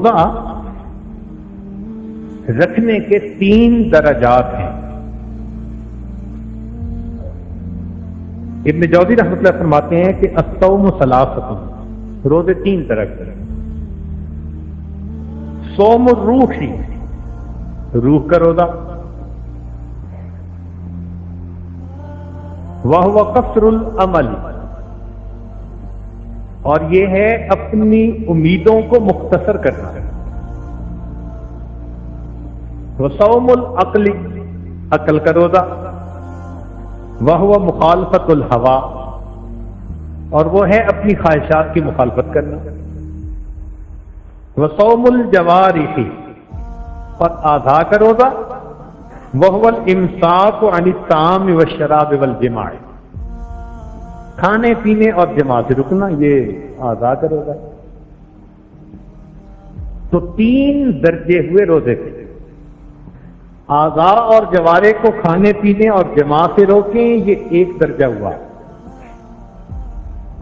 روزہ رکھنے کے 3 درجات ہیں. ابن جوزی رحمۃ اللہ فرماتے ہیں کہ الصوم ثلاثۃ، روزے 3 طرح کے. صوم الروح، روح کا روزہ، وہو قصر العمل، اور یہ ہے اپنی امیدوں کو مختصر کرنا. وصوم العقل، عقل کا روزہ، وہو مخالفت الہوا، اور وہ ہے اپنی خواہشات کی مخالفت کرنا. وصوم الجوارح، اور اعضاء کا روزہ، وہو الامساک عن الطعام والشراب والجماع، کھانے پینے اور جماع سے رکنا، یہ اعضاء کا روزہ. تو 3 درجے ہوئے روزے کے. اعضاء اور جوارے کو کھانے پینے اور جماع سے روکیں، یہ 1 درجہ ہوا.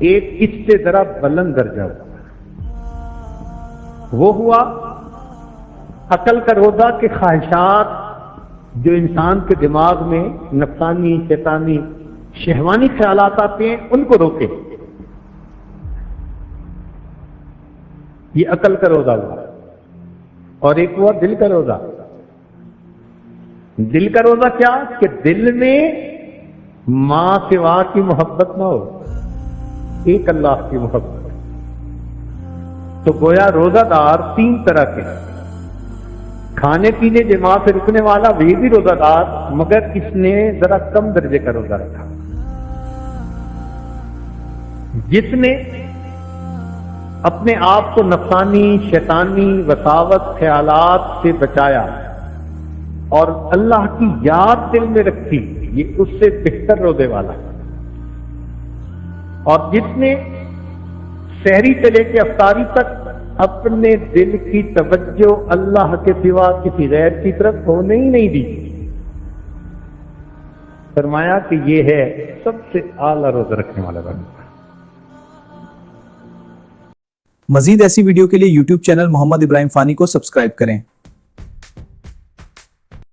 ایک اس سے ذرا بلند درجہ ہوا، وہ ہوا عقل کا روزہ کہ خواہشات جو انسان کے دماغ میں نفسانی، شیطانی، شہوانی خیالات آتے ہیں ان کو روکے. یہ عقل کا روزہ ہوا. اور ایک ہوا دل کا روزہ. دل کا روزہ کیا کہ دل میں ماں سوا کی محبت نہ ہو، ایک اللہ کی محبت. تو گویا روزہ دار 3 طرح کے، کھانے پینے جماع سے رکنے والا وہ بھی روزہ دار، مگر اس نے ذرا کم درجے کا روزہ رکھا. جس نے اپنے آپ کو نفسانی، شیطانی وساوس خیالات سے بچایا اور اللہ کی یاد دل میں رکھی، یہ اس سے بہتر روزے والا. اور جس نے سحری سے لے کے افطاری تک اپنے دل کی توجہ اللہ کے سوا کسی غیر کی طرف ہونے ہی نہیں دی، فرمایا کہ یہ ہے سب سے اعلیٰ روزہ رکھنے والا بندہ. مزید ایسی ویڈیو کے لیے YouTube چینل محمد ابراہیم فانی کو سبسکرائب کریں.